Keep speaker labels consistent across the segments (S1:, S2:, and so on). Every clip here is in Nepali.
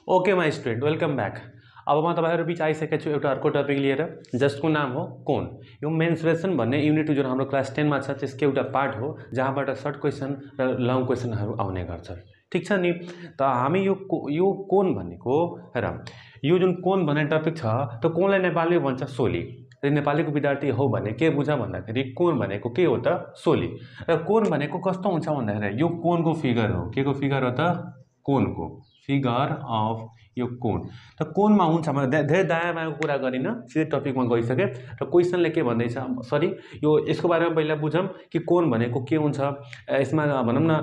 S1: Okay my student, welcome back. अब म तपाईँहरू बिच आइसकेको छु एउटा अर्को टपिक लिएर, जसको नाम हो कोण। यो मेन्सुरेसन भन्ने युनिट जुन हाम्रो क्लास 10 मा छ त्यसको एउटा पार्ट हो, जहाँबाट सर्ट क्वेसन र लङ क्वेसनहरू आउने गर्छ। ठीक छ नि। त हामी यो कोण भनेको र यो जुन कोण भन्ने टपिक छ त्यो कोणलाई नेपालीमा भन्छ सोली। र नेपालीको विद्यार्थी हो भने के बुझ भन्दाखेरि कोण भनेको के हो त सोली। र कोण भनेको कस्तो हुन्छ भन्दाखेरि यो कोणको फिगर हो। के को फिगर हो त? कोणको फिगर अफ यो कोण। त कोणमा हुन्छ मैले धेरै दायाँ बायाँको कुरा गरिनँ, सिधै टपिकमा गइसकेँ। र क्वेसनले के भन्दैछ, सरी यो यसको बारेमा पहिला बुझौँ कि कोण भनेको के हुन्छ। यसमा भनौँ न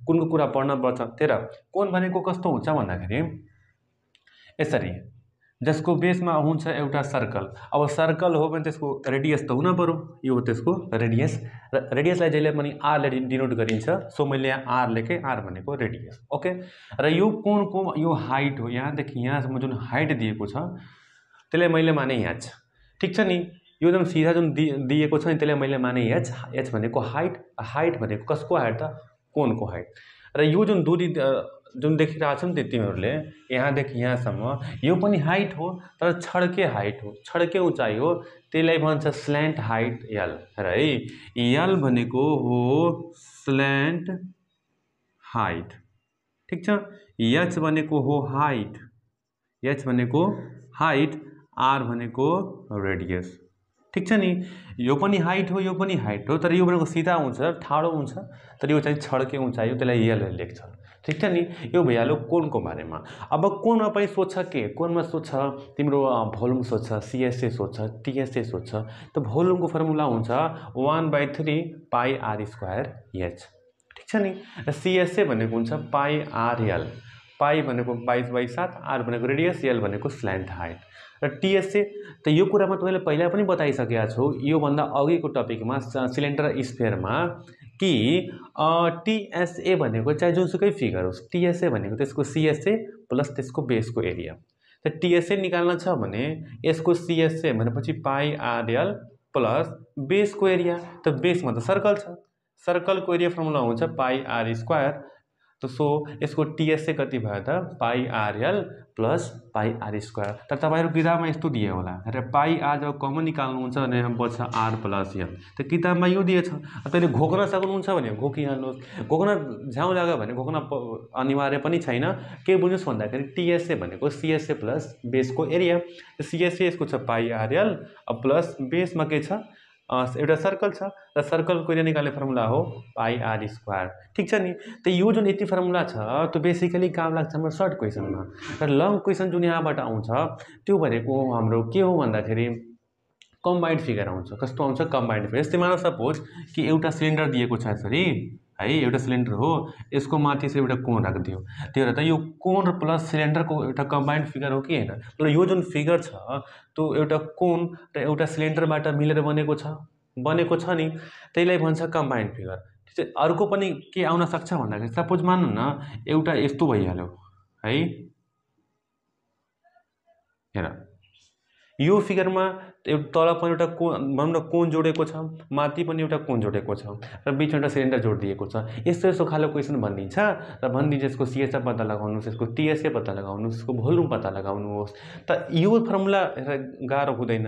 S1: कुनको कुरा पढ्नुपर्छ। त्यही र कोण भनेको कस्तो हुन्छ भन्दाखेरि यसरी, जसको बेसमा हुन्छ एउटा सर्कल। अब सर्कल हो भने त्यसको रेडियस त हुन पर्यो, यो हो त्यसको रेडियस। र रेडियसलाई जहिले पनि आरले डिनोट गरिन्छ, सो मैले यहाँ आर लेखेँ, आर भनेको रेडियस। ओके। र यो कोणको यो हाइट हो, यहाँदेखि यहाँसम्म जुन हाइट दिएको छ त्यसलाई मैले माने एच। ठिक छ नि। यो जुन सिधा जुन दिएको छ नि त्यसलाई मैले माने एच। एच भनेको हाइट, हाइट भनेको कसको हाइट त? कोणको हाइट। र यो जुन दूरी जुन देखिरहेको छ नि तिमीहरूले यहाँदेखि यहाँसम्म, यो पनि हाइट हो तर छड्के हाइट हो, छड्के उचाइ हो। त्यसलाई भन्छ स्ल्यान्ट हाइट एल। र है एल भनेको हो स्ल्यान्ट हाइट। ठिक छ। एच भनेको हो हाइट, एच भनेको हाइट, आर भनेको रेडियस। ठिक छ नि। यो पनि हाइट हो, यो पनि हाइट हो, तर यो भनेको सिधा हुन्छ, ठाडो हुन्छ, तर यो चाहिँ छड्के उचाइ हो, त्यसलाई एल लेख्छ। ठिक छ नि। यो भइहाल्यो कोणको बारेमा। अब कोणमा पनि सोध्छ के? कोणमा सोध्छ तिम्रो भोल्युम सोध्छ, सिएसए सोध्छ, टिएसए सोध्छ। त भोल्युमको फर्मुला हुन्छ 1/3 पाई आर स्क्वायर एच। ठिक छ नि। र सिएसए भनेको हुन्छ पाई आर एल। पाई भनेको 22/7, आर भनेको रेडियस, एल भनेको स्ल्यान्ट हाइट। र टिएसए त यो कुरामा तपाईँले पहिला पनि बताइसकेका छु, योभन्दा अघिको टपिकमा सिलिन्डर स्फेयरमा, कि टिएसए भनेको चाहे जुनसुकै फिगर होस्, टिएसए भनेको त्यसको सिएसए प्लस त्यसको बेसको एरिया। त टिएसए निकाल्न छ भने यसको सिएसए भनेपछि पाई आरएल प्लस बेसको एरिया। त बेसमा त सर्कल छ, सर्कलको एरिया फर्मुला हुन्छ पाई आर स्क्वायर। त सो यसको टिएसए कति भयो त? Pi RL plus pi R square. तर तपाईँहरू किताबमा यस्तो दिए होला, र पाई आर जब कमन निकाल्नुहुन्छ भने यहाँ बच्छ आर प्लस एल। त किताबमा यो दिएछ, तपाईँले घोक्न सक्नुहुन्छ भने घोकिहाल्नुहोस्। घोक्न झ्याउ लाग्यो भने घोक्न अनिवार्य पनि छैन। के बुझ्नुहोस् भन्दाखेरि टिएसए भनेको सिएसए प्लस बेसको एरिया। सिएसए यसको छ पाई आरएल प्लस बेसमा के छ? एउटा सर्कल छ, र सर्कलको एरिया निकाल्ने फर्मुला हो पाई आर स्क्वायर। ठिक छ नि। त यो जुन यति फर्मुला छ त्यो बेसिकली काम लाग्छ हाम्रो सर्ट क्वेसनमा। र लङ क्वेसन जुन यहाँबाट आउँछ त्यो भनेको हाम्रो के हो भन्दाखेरि कम्बाइन्ड फिगर आउँछ। कस्तो आउँछ? Combined figure. यस्तै मानव सपोज कि एउटा सिलिन्डर दिएको छ यसरी है, एउटा सिलिन्डर हो, यसको माथि यसरी एउटा कोण राखिदियो। त्यही भएर त यो कोण प्लस सिलिन्डरको एउटा कम्बाइन्ड फिगर हो कि होइन? तर यो जुन फिगर छ त्यो एउटा कोण र एउटा सिलिन्डरबाट मिलेर बनेको छ नि, त्यसलाई भन्छ कम्बाइन्ड फिगर। अर्को पनि के आउन सक्छ भन्दाखेरि सपोज मान्नु न एउटा यस्तो भइहाल्यो है, हेर यो फिगरमा तल पनि एउटा भनौँ न कोण जोडेको छ, माथि पनि एउटा कोण जोडेको छ, र बिचमा एउटा सिलिन्डर जोडिदिएको छ। यस्तो खालको क्वेसन भनिदिन्छ, र भनिदिन्छ यसको सिएसए पत्ता लगाउनुहोस्, यसको टिएसए पत्ता लगाउनुहोस्, यसको भोल्युम पत्ता लगाउनुहोस्। त यो फर्मुला गाह्रो हुँदैन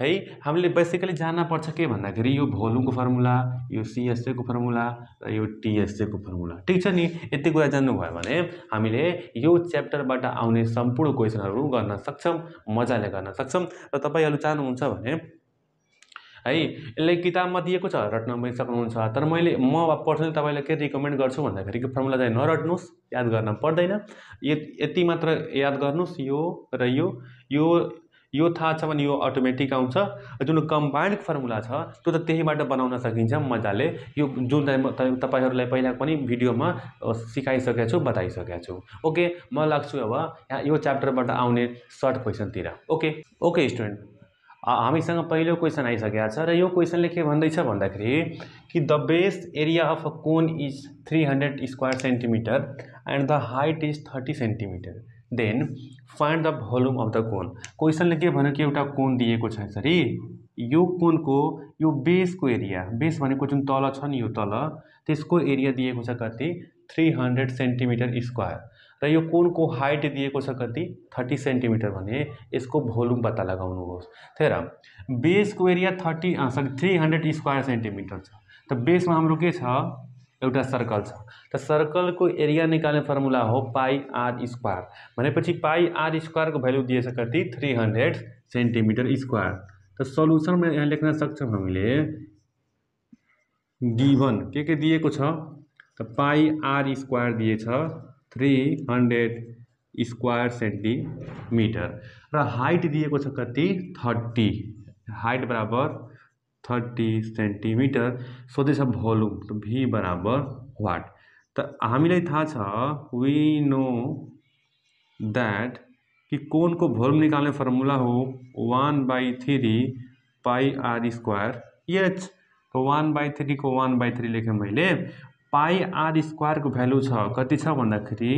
S1: है। हामीले बेसिकली जान्न पर्छ के भन्दाखेरि यो भोल्युमको फर्मुला, यो सिएसएको फर्मुला र यो टिएसएको फर्मुला। ठिक छ नि। यति कुरा जान्नुभयो भने हामीले यो च्याप्टरबाट आउने सम्पूर्ण क्वेसनहरू गर्न सक्छौँ, मजाले गर्न सक्छौँ। र तपाईँहरू चाहनुहुन्छ भने है, यसलाई किताबमा दिएको छ, रट्न पनि सक्नुहुन्छ। तर म पर्सनली तपाईँलाई के रिकमेन्ड गर्छु भन्दाखेरि फर्मुला चाहिँ नरट्नुहोस्, याद गर्न पर्दैन। यति मात्र याद गर्नुहोस्, यो र यो थाहा छ भने यो अटोमेटिक आउँछ। जुन कम्बाइन्ड फर्मुला छ त्यो त त्यहीबाट बनाउन सकिन्छ मजाले। यो जुन तपाईँहरूलाई पहिला पनि भिडियोमा सिकाइसकेको छु, बताइसकेको छु। ओके, म लाग्छु अब यहाँ यो च्याप्टरबाट आउने सर्ट क्वेसनतिर। ओके स्टुडेन्ट, हामीसँग पहिलो क्वेसन आइसकेको छ, र यो क्वेसनले के भन्दैछ भन्दाखेरि कि the base area of a cone is 300 square centimetre and the height is 30 centimetre, then find the volume of the cone. क्वेसनले के भन्यो कि एउटा कोन दिएको छ यसरी, यो कोनको यो बेसको एरिया, बेस भनेको जुन तल छ नि यो तल, त्यसको एरिया दिएको छ कति? 300 सेन्टिमिटर स्क्वायर। र यो कोनको हाइट दिएको छ कति 30 सेन्टिमिटर भने यसको भोल्युम पत्ता लगाउनुहोस्। त्यही भएर बेसको एरिया 300 स्क्वायर सेन्टिमिटर छ। त बेसमा हाम्रो के छ एउटा सर्कल छ। त सर्कलको एरिया निकाल्ने फर्मुला हो पाई आर स्क्वायर भनेपछि पाई आर स्क्वायरको भ्यालु दिएछ कति 300 सेन्टिमिटर स्क्वायर। त सल्युसनमा यहाँ लेख्न सक्छौँ हामीले गिभन के दिएको छ त पाई आर स्क्वायर दिएछ 300 स्क्वायर सेन्टिमिटर र हाइट दिएको छ कति 30 हाइट बराबर 30 सेन्टिमिटर सोध्दैछ भोल्युम त भी बराबर वाट। त हामीलाई थाहा छ वी नो दैट कि कोनको भोल्युम निकाल्ने फर्मुला हो 1/3 पाई आर स्क्वायर एच। तो 1/3 को 1/3 लेखेँ मैले पाई आर स्क्वायर को भ्यालु छ कति छ भन्दाखेरि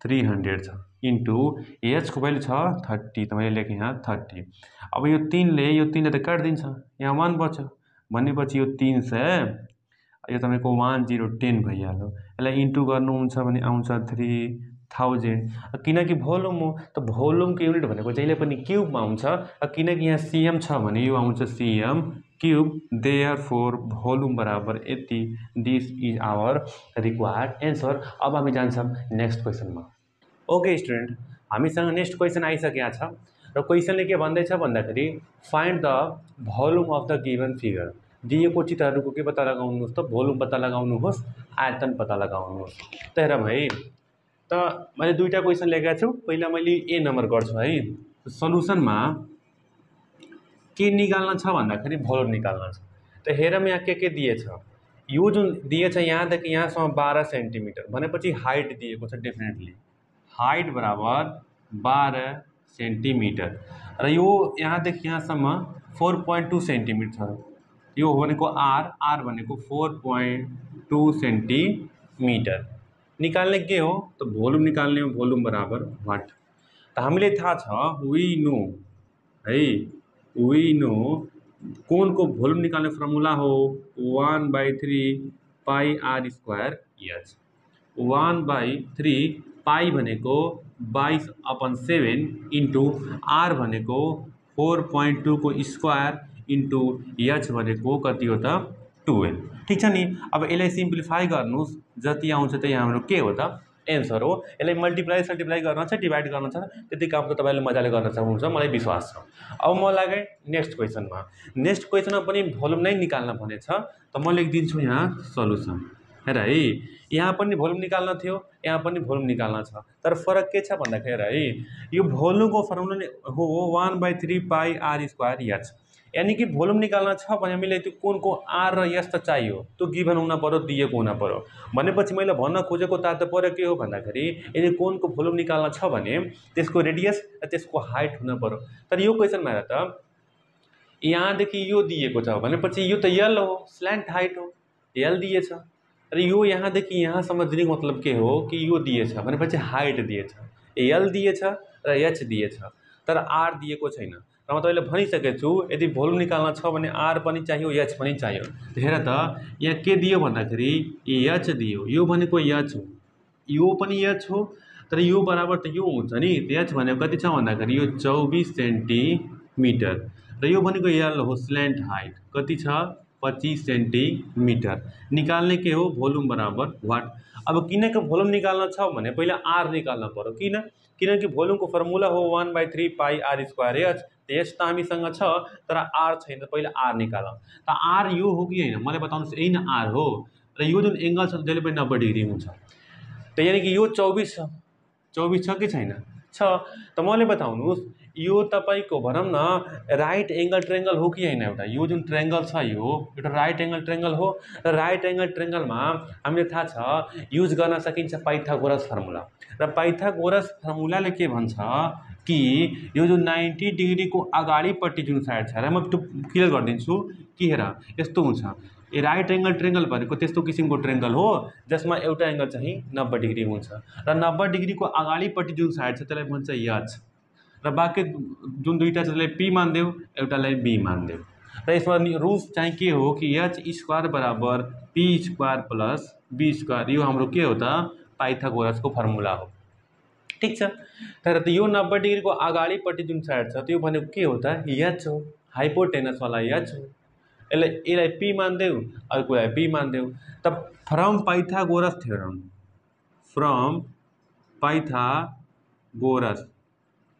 S1: 300 छ इन्टु एच को भ्यालु छ 30 त मैले लेखेँ यहाँ 30। अब यो 3ले त काटिदिन्छ यहाँ 1 बच्यो भनेपछि यो 300 यो तपाईँको 1010 भइहाल्यो। यसलाई इन्टु गर्नुहुन्छ भने आउँछ 3000 किनकि भोल्युम हो त भोल्युमको युनिट भनेको जहिले पनि क्युबमा आउँछ किनकि यहाँ सिएम छ भने यो आउँछ सिएम क्यूब देयरफोर भोल्युम बराबर यति। This is our required answer. अब हामी जान्छौँ नेक्स्ट क्वेसनमा। ओके स्टुडेन्ट हामीसँग नेक्स्ट क्वेसन आइसकेको छ र क्वेसनले के भन्दैछ भन्दाखेरि find the volume of the given figure. दिएको चित्रहरूको के पत्ता लगाउनुहोस् त भोल्युम पत्ता लगाउनुहोस् आयतन पत्ता लगाउनुहोस्। त्यही भएर भाइ त मैले दुईटा क्वेसन लेखेको छु। पहिला मैले ए नम्बर गर्छु है। सल्युसनमा के निकाल्न छ भन्दाखेरि भोल्युम निकाल्न छ। त हेरौँ यहाँ के दिएछ। यो जुन दिएछ यहाँदेखि यहाँसम्म 12 सेन्टिमिटर भनेपछि हाइट दिएको छ डेफिनेटली हाइट बराबर 12 सेन्टिमिटर र यो यहाँदेखि यहाँसम्म 4.2 सेन्टिमिटर छ। यो भनेको आर भनेको 4.2 सेन्टिमिटर। निकाल्ने के हो त भोल्युम निकाल्ने हो भोल्युम बराबर वाट। त हामीले थाहा छ वी नो कोनको भोल्युम निकाल्ने फर्मुला हो 1/3 पाई आर स्क्वायर एच। 1/3 पाई भनेको 22/7 इन्टु आर भनेको 4.2 को स्क्वायर इन्टु एच भनेको कति हो त 12। ठिक छ नि। अब यसलाई सिम्प्लिफाई गर्नुहोस् जति आउँछ त्यही हाम्रो के हो त एन्सर हो। यसलाई मल्टिप्लाई गर्न छ डिभाइड गर्न छ त्यति काम त तपाईँले मजाले गर्न सक्नुहुन्छ मलाई विश्वास छ। अब म लागेँ नेक्स्ट क्वेसनमा। नेक्स्ट क्वेसनमा पनि भोल्युम नै निकाल्न भनेछ त म लेखिदिन्छु यहाँ सल्युसन। हेर है यहाँ पनि भोल्युम निकाल्न थियो यहाँ पनि भोल्युम निकाल्न छ तर फरक के छ भन्दाखेरि है यो भोल्युमको फर्मुला हो 1/3 पाई आर स्क्वायर एच। यानी कि भोल्युम निकाल्न छ भने हामीले त्यो कोनको आर र एच त चाहियो त्यो गिभन हुन पर्यो दिएको हुन पर्यो भनेपछि मैले भन्न खोजेको तात्पर्य के हो भन्दाखेरि यदि कोनको भोल्युम निकाल्न छ भने त्यसको रेडियस र त्यसको हाइट हुन पर्यो। तर यो क्वेसनमा हेर त यहाँदेखि यो दिएको छ भनेपछि यो त यल हो स्ल्यान्ट हाइट हो यल दिएछ र यो यहाँदेखि यहाँसम्म दिनुको मतलब के हो कि यो दिएछ भनेपछि हाइट दिएछ यल दिएछ र एच दिएछ तर आर दिएको छैन। र म तपाईँले भनिसकेको छु यदि भोल्युम निकाल्न छ भने आर पनि चाहियो एच पनि चाहियो। हेर त यहाँ के दियो भन्दाखेरि एच दियो यो भनेको एच हो यो पनि एच हो तर यो बराबर त यो हुन्छ नि। एच भनेको कति छ भन्दाखेरि यो 24 सेन्टिमिटर र यो भनेको यल हो स्ल्यान्ट हाइट कति छ 25 सेन्टिमिटर। निकाल्ने के हो भोल्युम बराबर वाट। अब किनकि भोल्युम निकाल्न छ भने पहिला आर निकाल्न पर्यो किनकि भोल्युमको फर्मुला हो 1/3 पाई आर स्क्वायर एच। एच त हामीसँग छ तर आर छैन पहिला आर निकालौँ। त आर यो हो कि होइन मलाई बताउनुहोस् यही न आर हो र यो जुन एङ्गल छ जहिले पनि 90 डिग्री हुन्छ। त यानि कि यो 24 छ कि छैन छ। त मलाई बताउनुहोस् यो तपाईँको भनौँ न राइट एङ्गल ट्रायङ्गल हो कि होइन। एउटा यो जुन ट्रायङ्गल छ यो एउटा राइट एङ्गल ट्रायङ्गल हो र राइट एङ्गल ट्रायङ्गलमा हामीले थाहा छ युज गर्न सकिन्छ पाइथागोरस फर्मुला र पाइथागोरस फर्मुलाले के भन्छ कि यो जो 90 डिग्रीको अगाडिपट्टि जुन साइड छ र म त्यो क्लियर गरिदिन्छु कि हेर यस्तो हुन्छ ए राइट एङ्गल ट्रायङ्गल भनेको त्यस्तो किसिमको ट्रायङ्गल हो जसमा एउटा एङ्गल चाहिँ 90 डिग्री हुन्छ र 90 डिग्रीको अगाडिपट्टि जुन साइड छ त्यसलाई भन्छ एच र बाँकी जुन दुईवटा छ त्यसलाई पी मानिदेऊ एउटालाई बी मानिदेऊ। र यसमा रुल्स चाहिँ के हो कि एच स्क्वायर बराबर P square plus B square यो हाम्रो के हो त पाइथागोरसको फर्मुला हो। ठीक छ। तर यो 90 डिग्री को अगाडिपट्टि जुन साइड छ त्यो भनेको के हो त, एच हो, हाइपोटेनस वाला एच हो। यसलाई पी मान्देऊ, अर्कोलाई पी मान्देऊ। त from Pythagoras theorem, from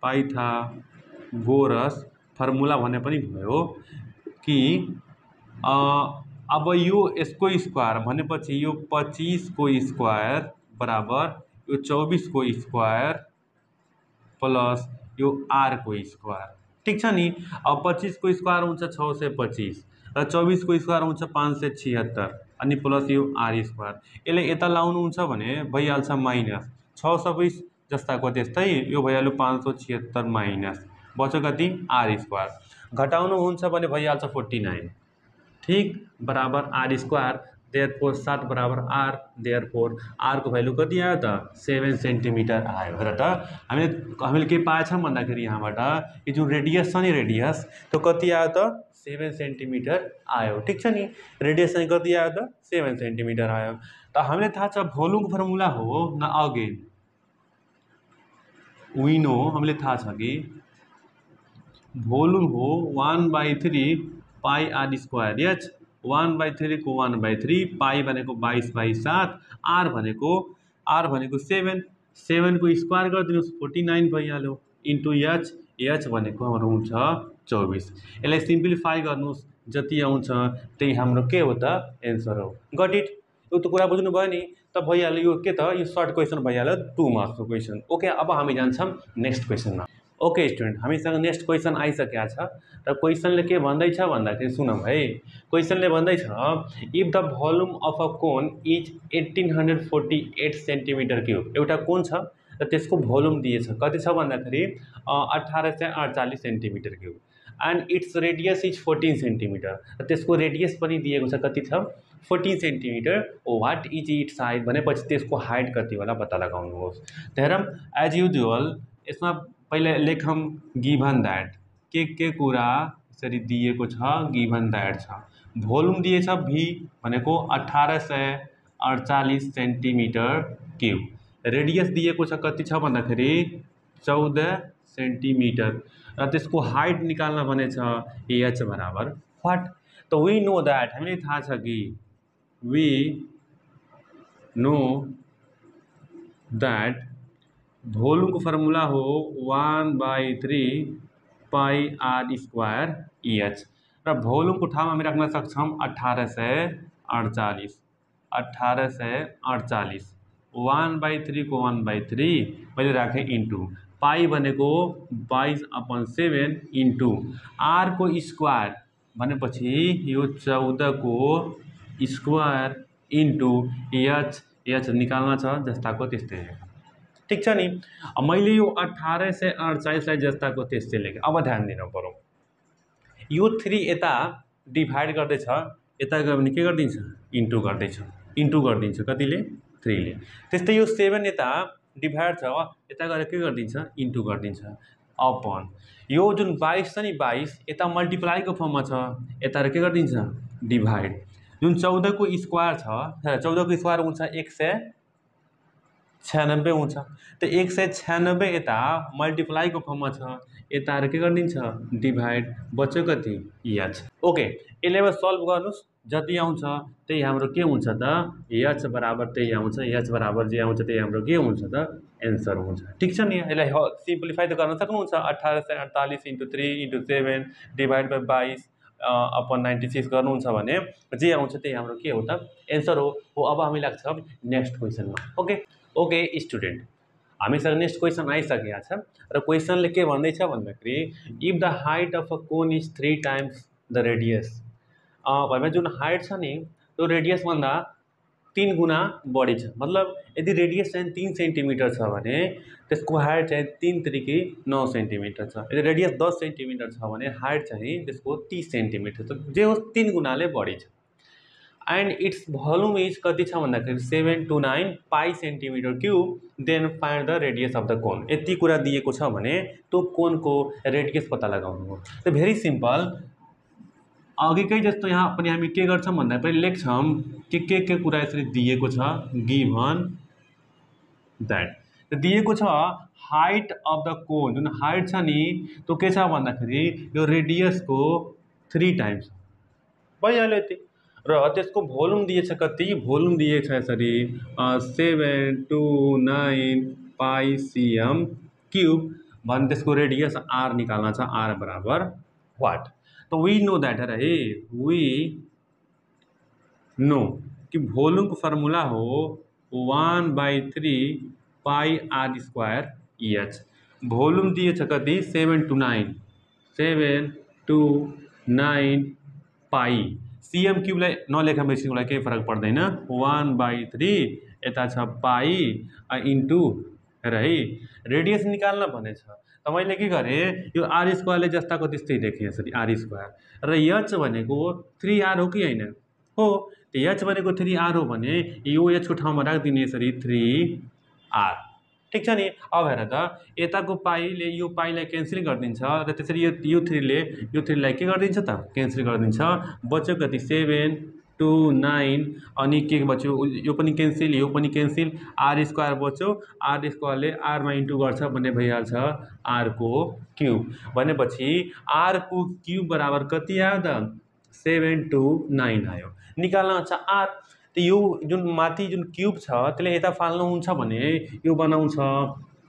S1: Pythagoras formula भने पनि भयो कि अब यो यसको स्क्वायर भनेपछि यो 25 को स्क्वायर बराबर यो 24 को स्क्वायर प्लस यो आर को स्क्वायर। ठीक छ नि। अब 25 को स्क्वायर हुन्छ 625 र 24 को स्क्वायर हुन्छ 576 अनि प्लस यो आर स्क्वायर। यसले यता लाउनु हुन्छ भने भइहाल्छ माइनस 620 जस्ताको त्यस्तै यो भइहाल्यो 576 माइनस बच्यो कति आर स्क्वायर। घटाउनु हुन्छ भने भइहाल्छ 49 ठीक बराबर आर स्क्वायर। देयरफोर 7 बराबर आर, देयरफोर आर को भ्यालु कति आयो त 7 सेन्टिमिटर आयो। हेर त हामीले के पाएछौँ भन्दाखेरि यहाँबाट यो जुन रेडियस छ नि रेडियस त्यो कति आयो त 7 सेन्टिमिटर आयो। ठीक छ नि। रेडियस चाहिँ कति आयो त 7 सेन्टिमिटर आयो। त हामीले थाहा छ भोल्युमको फर्मुला हो न अगेन वी नो, हामीले थाहा छ कि भोल्युम हो 1/3 पाई आर स्क्वायर एच। 1/3 को 1/3 पाई भनेको 22/7 आर भनेको 7 को स्क्वायर गरिदिनुहोस् 49 भइहाल्यो इन्टु एच। एच भनेको हाम्रो हुन्छ 24। यसलाई सिम्प्लिफाई गर्नुहोस् जति आउँछ त्यही हाम्रो के हो त एन्सर हो। Got it. यो त कुरा बुझ्नु भयो नि। त भइहाल्यो यो के त यो सर्ट क्वेसन भइहाल्यो 2 मार्क्सको क्वेसन। ओके अब हामी जान्छौँ नेक्स्ट क्वेसनमा। ओके स्टुडेन्ट हामीसँग नेक्स्ट क्वेसन आइसकेको छ र क्वेसनले के भन्दैछ भन्दाखेरि सुनौँ है। क्वेसनले भन्दैछ if the volume of a cone is 1848 centimetre cube. एउटा कोन छ र त्यसको भोल्युम दिएछ कति छ भन्दाखेरि 1848 centimetre cube and its radius is 14 centimetre र त्यसको रेडियस पनि दिएको छ कति छ 14 centimetre. What is its height भनेपछि त्यसको हाइट कति होला पत्ता लगाउनुहोस्। हेरौँ एज युजुअल यसमा पहिले लेखौँ गिभन दैट के कुरा यसरी दिएको छ गिभन दैट छ। भोल्युम दिएछ भी भनेको 1848 सेन्टिमिटर क्युब। रेडियस दिएको छ कति छ भन्दाखेरि 14 सेन्टिमिटर र त्यसको हाइट निकाल्न भनेछ एच बराबर वाट। त वी नो दैट हामीले थाहा छ कि वी नो दैट भोल्युमको फर्मुला हो 1/3 पाई आर स्क्वायर एच र भोल्युमको ठाउँमा हामी राख्न सक्छौँ 1848। 1/3 को 1/3 मैले राखेँ इन्टु पाई भनेको 22/7 इन्टु आर को स्क्वायर भनेपछि यो 14 को स्क्वायर इन्टु एच निकाल्न छ जस्ताको त्यस्तै। ठीक छ नि। मैले यो 1848 जस्ताको त्यस्तै लेखेँ। अब ध्यान दिनु पर्यो यो 3 यता डिभाइड गर्दैछ यता गयो भने के गरिदिन्छ इन्टु गरिदिन्छ कतिले 3 ले। त्यस्तै यो 7 यता डिभाइड छ यता गएर के गरिदिन्छ इन्टु गरिदिन्छ अपन यो जुन 22 छ नि 22 यता मल्टिप्लाईको फर्ममा छ यता के गरिदिन्छ डिभाइड। जुन 14 को स्क्वायर छ 14 को स्क्वायर हुन्छ 196 हुन्छ। त 196 यता मल्टिप्लाईको फर्ममा छ यता के गरिदिन्छ डिभाइड बच्यो कति एच। ओके यसले अब सल्भ गर्नुहोस् जति आउँछ त्यही हाम्रो के हुन्छ त एच बराबर त्यही आउँछ। एच बराबर जे आउँछ त्यही हाम्रो के हुन्छ त एन्सर हुन्छ। ठीक छ नि। यसलाई सिम्प्लिफाई त गर्न सक्नुहुन्छ 1848 into 3 into 7 divide by 22 upon 96 गर्नुहुन्छ भने जे आउँछ त्यही हाम्रो के हो त एन्सर हो। अब हामी लाग्छ नेक्स्ट क्वेसनमा। ओके स्टुडेन्ट हामीसँग नेक्स्ट क्वेसन आइसकेको छ र क्वेसनले के भन्दैछ भन्दाखेरि if the height of a cone is 3 times the radius. भएमा जुन हाइट छ नि त्यो रेडियसभन्दा 3 गुणा बढी छ। मतलब यदि रेडियस चाहिँ 3 सेन्टिमिटर छ भने त्यसको हाइट चाहिँ 3 त्रिकी 9 सेन्टिमिटर छ। यदि रेडियस 10 सेन्टिमिटर छ भने हाइट चाहिँ त्यसको 30 सेन्टिमिटर छ। जे होस् 3 गुणाले बढी छ। एन्ड इट्स भोल्युम इज कति छ भन्दाखेरि 729 pi centimetre cube. Then find the radius of the cone. यति कुरा दिएको छ भने त्यो कोनको रेडियस पत्ता लगाउनु हो। त भेरी सिम्पल अघिकै जस्तो यहाँ पनि हामी के गर्छौँ भन्दा पनि लेख्छौँ के कुरा यसरी दिएको छ गिभन दैट दिएको छ हाइट अफ द कोन, जुन हाइट छ नि त्यो के छ भन्दाखेरि यो रेडियसको 3 टाइम्स भइहाल्यो यति। र त्यसको भोल्युम दिएछ कति, भोल्युम दिएछ यसरी 729 पाई cm क्यूब भने त्यसको रेडियस आर निकाल्न छ, आर बराबर वाट। तो वी नो दैट है, वी नो कि भोल्यूम को फॉर्मूला हो 1/3 पाई आर स्क्वायर एच। भोल्यूम दिए कति 729 पाई सीएम क्यूबलाई नलेखा बेसीलाई केही फरक पर्दैन, 1/3 यता छ पाई इन्टु र है रेडियस निकाल्न भनेछ। त मैले के गरेँ, यो आर स्क्वायरले जस्ताको त्यस्तै लेखेँ यसरी आर स्क्वायर, र एच भनेको 3r हो कि होइन हो। एच भनेको 3r हो भने यो एचको ठाउँमा राखिदिने यसरी 3r, ठिक छ नि। अब हेर त यताको पाईले यो पाईलाई क्यान्सल गरिदिन्छ र त्यसरी यो 3ले यो 3लाई के गरिदिन्छ त क्यान्सल गरिदिन्छ, बच्यो कति 729 अनि के बच्यो यो पनि क्यान्सल यो पनि क्यान्सल, आर स्क्वायर बच्यो, आर स्क्वायरले आरमा इन्टु गर्छ भने भइहाल्छ आर को क्यूब। भनेपछि आर को क्यूब बराबर कति आयो त 729 आयो। निकाल्न छ आर। त यो जुन माथि जुन क्यूब छ त्यसले यता फाल्नुहुन्छ भने यो बनाउँछ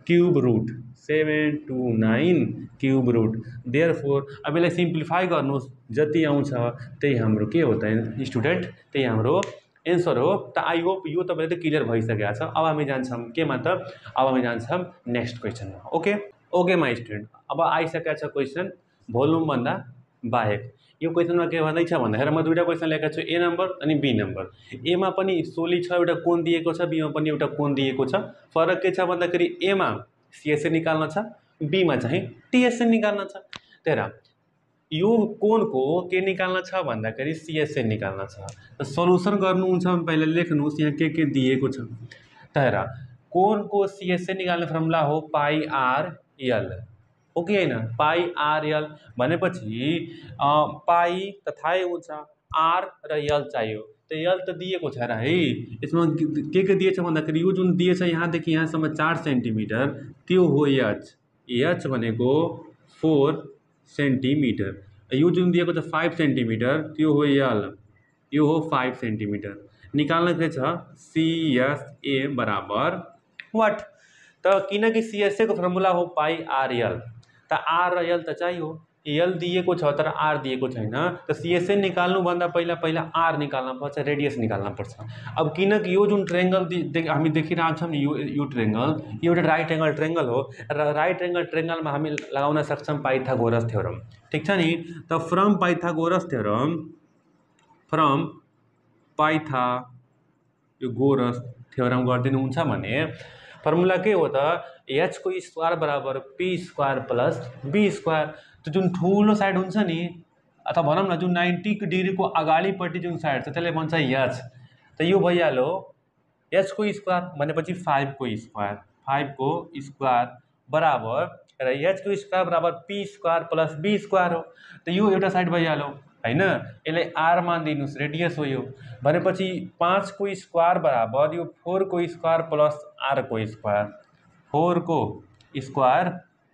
S1: cube root 729 cube root. Therefore अब यसलाई सिम्प्लिफाई गर्नुहोस्, जति आउँछ त्यही हाम्रो के हो त स्टुडेन्ट, त्यही हाम्रो एन्सर हो। त आई होप यो तपाईँले त क्लियर भइसकेको छ। अब हामी जान्छौँ केमा त, अब हामी जान्छौँ नेक्स्ट क्वेसनमा। ओके ओके माई स्टुडेन्ट, अब आइसकेको छ क्वेसन भोल्युमभन्दा बाहेक। यो क्वेसनमा के भन्दैछ भन्दाखेरि म दुईवटा क्वेसन लेखेको छु, ए नम्बर अनि बी नम्बर। एमा पनि सोली छ, एउटा कोण दिएको छ, बीमा पनि एउटा कोण दिएको छ। फरक के छ भन्दाखेरि एमा सिएसए निकाल्न छ, बीमा चाहिँ टिएसए निकाल्न छ। तेह्र यो कोणको के निकाल्न छ भन्दाखेरि सिएसए निकाल्न छ। त सल्युसन गर्नुहुन्छ भने पहिला लेख्नुहोस् यहाँ के दिएको छ। तेह्र कोणको सिएसए निकाल्ने फर्मुला हो पाई आर एल, हो कि होइन, पाई आर एल। भनेपछि पाई त थाहै हुन्छ, आर र एल चाहियो। त एल त दिएको छ र है, यसमा के दिएछ भन्दाखेरि यो जुन दिएछ यहाँदेखि यहाँसम्म 4 सेन्टिमिटर त्यो हो एच। एच भनेको 4 सेन्टिमिटर। यो जुन दिएको छ 5 सेन्टिमिटर त्यो हो एल, यो हो 5 सेन्टिमिटर। निकाल्न के छ सिएसए बराबर वाट। त किनकि सिएसए को फर्मुला हो पाई आर एल, त आर र एल त चाहियो। एल दिएको छ तर आर दिएको छैन। त सिएसए निकाल्नुभन्दा पहिला आर निकाल्न पर्छ, रेडियस निकाल्न पर्छ। अब किनकि यो जुन ट्रेङ्गल हामी देखिरहेको छौँ नि, यो ट्रेङ्गल यो एउटा राइट एङ्गल ट्रेङ्गल हो, र राइट एङ्गल ट्रेङ्गलमा हामी लगाउन सक्छौँ पाइथागोरस थ्योरम, ठिक छ नि। त फ्रम पाइथागोरस थ्योरम गरिदिनुहुन्छ भने फर्मुला के हो त, एच को स्क्वायर बराबर P square plus B square. त जुन ठुलो साइड हुन्छ नि, अथवा भनौँ न जुन 90 डिग्रीको अगाडिपट्टि जुन साइड छ त्यसलाई भन्छ एच। त यो भइहाल्यो एच को स्क्वायर भनेपछि 5 को स्क्वायर बराबर र एच को स्क्वायर बराबर P square plus B square हो। त यो एउटा साइड भइहाल्यो होइन, यसलाई आर मानिदिनुहोस्, रेडियस हो यो। भनेपछि 5 को स्क्वायर बराबर यो 4 को स्क्वायर प्लस आर को स्क्वायर, 4 को स्क्वायर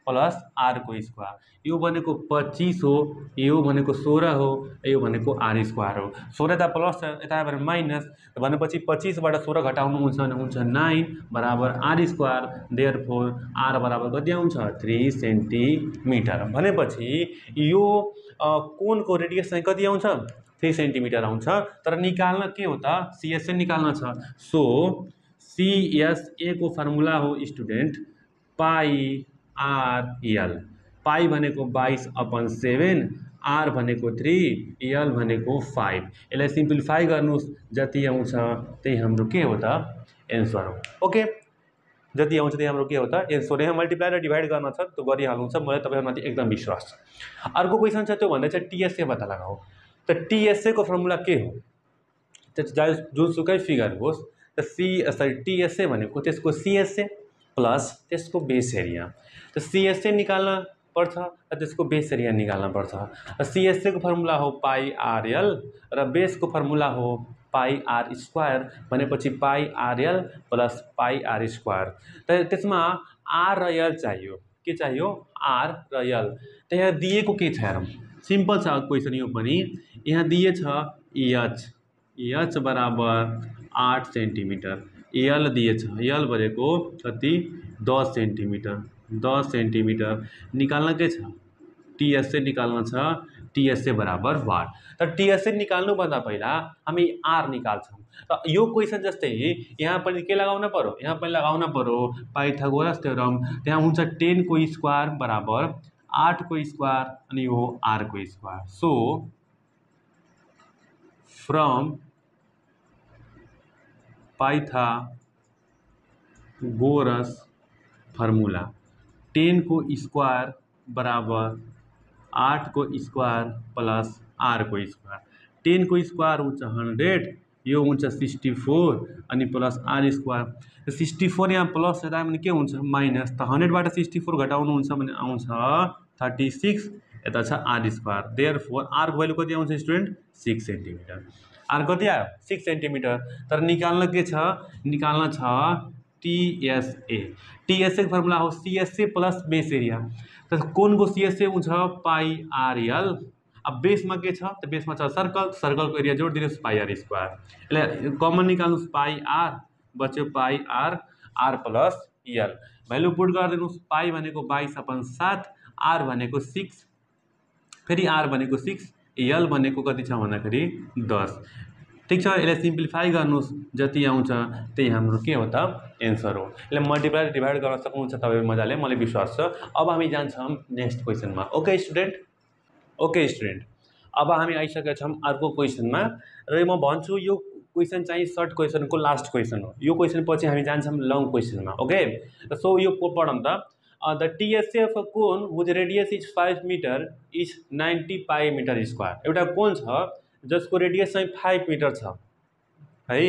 S1: प्लस आर को स्क्वायर। यो भनेको 25 हो, यो भनेको 16 हो, यो भनेको आर स्क्वायर हो। 16 यता प्लस छ, यता माइनस, भनेपछि 25बाट 16 घटाउनुहुन्छ भने हुन्छ 9 बराबर आर स्क्वायर। देयरफोर आर बराबर कति आउँछ 3 सेन्टिमिटर। भनेपछि यो कोणको रेडियस चाहिँ कति आउँछ 3 सेन्टिमिटर आउँछ। तर निकाल्न के हो त, सिएसए निकाल्न छ। सो सिएसए को फर्मुला हो स्टुडेन्ट पाई आर एल। पाई भनेको 22/7, आर भनेको 3, एल भनेको 5। यसलाई सिम्प्लिफाई गर्नुहोस्, जति आउँछ त्यही हाम्रो के हो त एन्सर हो। ओके, जति आउँछ त्यही हाम्रो के हो त एन्सर। यहाँ मल्टिप्लाई र डिभाइड गर्न छ त्यो गरिहाल्नुहुन्छ, मलाई तपाईँहरूमाथि एकदम विश्वास छ। अर्को क्वेसन छ, त्यो भन्दैछ टिएसए पत्ता लगाऊ। त टिएसए को फर्मुला के हो, जुनसुकै फिगर होस्, त टिएसए भनेको त्यसको सिएसए प्लस त्यसको बेस एरिया। त सिएसए निकाल्न पर्छ र त्यसको बेस एरिया निकाल्न पर्छ। सिएसए को फर्मुला हो पाई आर एल र बेसको फर्मुला हो पाई आर स्क्वायर। भनेपछि pi R L plus pi R square. त त्यसमा आर र यल चाहियो। के चाहियो? आर र यल। त यहाँ दिएको के छ हेरौँ, सिम्पल छ क्वेसन यो पनि। यहाँ दिए छ एच बराबर 8 सेन्टिमिटर, यल दिएछ, यल भनेको कति 10 सेन्टिमिटर निकाल्न के छ टीएसए निकाल्न छ, टीएसए बराबर वाट। तर टीएसए निकाल्नुभन्दा पहिला हामी आर निकाल्छौँ। त यो क्वेसन जस्तै यहाँ पनि के लगाउन पर्यो, यहाँ पनि लगाउन पर्यो पाइथागोरस थ्योरम। त्यहाँ हुन्छ 10 को स्क्वायर बराबर 8 को स्क्वायर अनि यो आर को square. So from Pythagoras formula 10 को स्क्वायर बराबर 8 को स्क्वायर प्लस आर को स्क्वायर। 10 को स्क्वायर हुन्छ 100, यो हुन्छ 64 अनि प्लस आर स्क्वायर। 64 यहाँ प्लस हेर्दा भने के हुन्छ माइनस, त 100बाट 64 घटाउनुहुन्छ भने आउँछ 36, यता छ आर स्क्वायर। देयरफोर आरको भ्यालु कति आउँछ स्टुडेन्ट 6 सेन्टिमिटर। आर कति आयो 6 सेन्टिमिटर। तर निकाल्न के छ, निकाल्न छ टीएसए। टीएसए को फर्मुला हो सीएसए प्लस बेस एरिया। तो कौन को सीएसए हुन्छ पाई आर यल। अब बेसमा के छ, त बेसमा छ सर्कल, सर्कलको एरिया जोड दिनुहोस् पाई आर स्क्वायर। यसले कमन निकाल्नुहोस् पाई आर, बच्यो pi R, R plus L. Value put गरिदिनुहोस्, पाई भनेको 22/7, आर भनेको 6, फेरि आर भनेको 6, यल भनेको कति छ भन्दाखेरि 10। ठीक छ, यसलाई सिम्प्लिफाई गर्नुहोस्, जति आउँछ त्यही हाम्रो के हो त एन्सर हो। यसलाई मल्टिप्लाई डिभाइड गर्न सक्नुहुन्छ तपाईँ मजाले, मलाई विश्वास छ। अब हामी जान्छौँ नेक्स्ट क्वेसनमा। ओके स्टुडेन्ट, ओके स्टुडेन्ट, अब हामी आइसकेका छौँ अर्को क्वेसनमा। र म भन्छु यो क्वेसन चाहिँ सर्ट क्वेसनको लास्ट क्वेसन हो। यो क्वेसन पछि हामी जान्छौँ लङ क्वेसनमा। ओके, सो यो पढौँ त। The TSA of a cone whose radius is 5 metre is 90 pi metre square. एउटा कोन छ जसको रेडियस चाहिँ 5 मिटर छ है,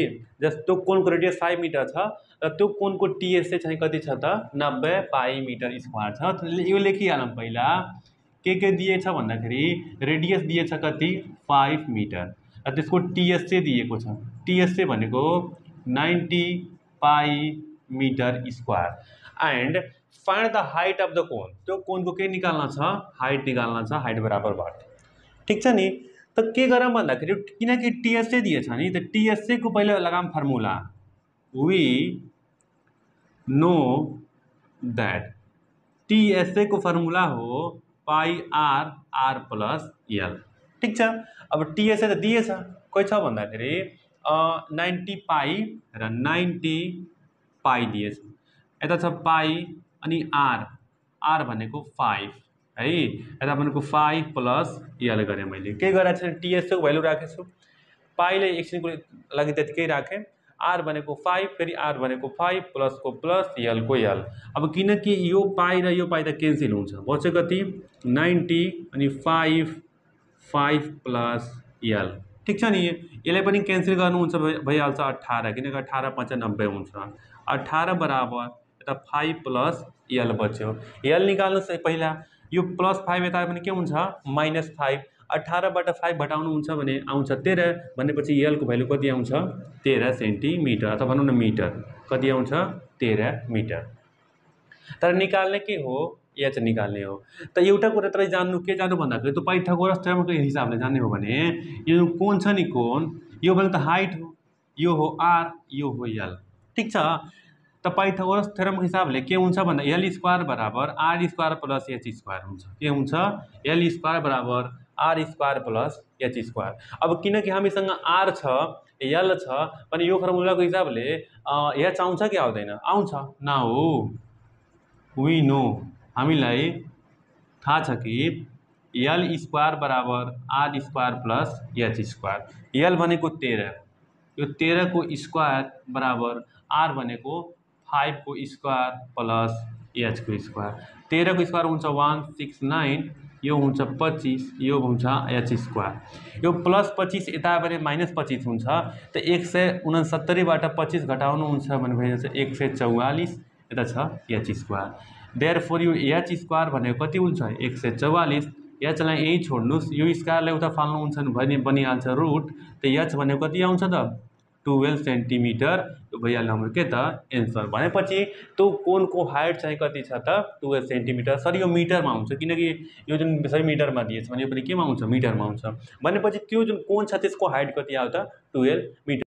S1: त्यो कोनको रेडियस 5 मिटर छ र त्यो कोनको टीएसए चाहिँ कति छ त 90 पाई मिटर स्क्वायर छ। यो लेखिहालौँ पहिला। के दिएछ भन्दाखेरि रेडियस दिएछ कति 5 मिटर र त्यसको टीएसए दिएको छ। टीएसए भनेको 90 pi metre square and find the height of the cone. त्यो कोनको के निकाल्न छ, हाइट निकाल्न छ, हाइट बराबर वाट। ठीक छ नि। त के गरौँ भन्दाखेरि किनकि टीएसए दिएछ नि, त टीएसए को पहिला लगाम formula. We know that TSA को फर्मुला हो pi R, R plus L. ठीक छ। अब टीएसए त दिएछ, कति छ भन्दाखेरि 90 पाई र 90 पाई दिएछ। यता छ पाई अनि आर, आर भनेको 5 है, यता भनेको 5 प्लस यल गरेँ मैले। के गरेको छु टीएसए को भ्यालु राखेछु, पाईले एकछिनको लागि त्यतिकै राखेँ, आर भनेको 5, फेरि आर भनेको 5 प्लस को प्लस यल को यल। अब किनकि यो पाई र यो पाई त क्यान्सल हुन्छ, बच्यो कति 90 अनि 5 प्लस यल। ठीक छ नि। यसलाई पनि क्यान्सल गर्नुहुन्छ भइहाल्छ 18, किनकि 18 5 90 हुन्छ। 18 बराबर यता 5 प्लस यल बच्यो। यल निकाल्नुहोस् पहिला। यो प्लस 5 यता पनि के हुन्छ -5। 18बाट 5 घटाउनुहुन्छ भने आउँछ 13, भनेपछि यलको भ्यालु कति आउँछ 13 सेन्टिमिटर, अथवा भनौँ न मिटर। कति आउँछ 13 मिटर। तर निकाल्ने के हो, एच निकाल्ने हो। त एउटा कुरा तपाईँ जान्नु के जान्नु भन्दाखेरि त्यो पाइथागोरस थ्योरमको हिसाबले जान्ने हो भने यो कोन छ नि कोन, यो भने त हाइट हो, यो हो आर, यो हो यल। ठीक छ। त पाइथागोरस थ्योरमको हिसाबले के हुन्छ भन्दा यल स्क्वायर बराबर R square plus H square हुन्छ। के हुन्छ यल स्क्वायर बराबर R square plus H square. अब किनकि हामीसँग आर छ, यल छ भने यो फर्मुलाको हिसाबले एच आउँछ कि आउँदैन, आउँछ न हो। वी नो, हामीलाई थाहा छ कि यल स्क्वायर बराबर R square plus H square. L भनेको 13, यो 13 को स्क्वायर बराबर आर भनेको 5 को स्क्वायर प्लस एच को स्क्वायर। 13 को स्क्वायर हुन्छ 169, यो हुन्छ 25, यो हुन्छ एच स्क्वायर। यो प्लस 25 यता भने -25 हुन्छ। त 169बाट 25 घटाउनुहुन्छ भने 144, यता छ एच स्क्वायर। देयरफोर यो एच स्क्वायर भनेको कति हुन्छ 144। एचलाई यही छोड्नुहोस्, यो स्क्वायरलाई उता फाल्नुहुन्छ भने बनिहाल्छ रुट। त एच भनेको कति आउँछ त 12 सेन्टिमिटर भइहाल्छ हाम्रो के त एन्सर। भनेपछि त्यो कोनको हाइट चाहिँ कति छ त 12 सेन्टिमिटर। सर यो मिटरमा आउँछ किनकि यो जुन सबै मिटरमा दिएछ भने यो पनि केमा आउँछ मिटरमा आउँछ। भनेपछि त्यो जुन कोन छ त्यसको हाइट कति आयो त 12 मिटर।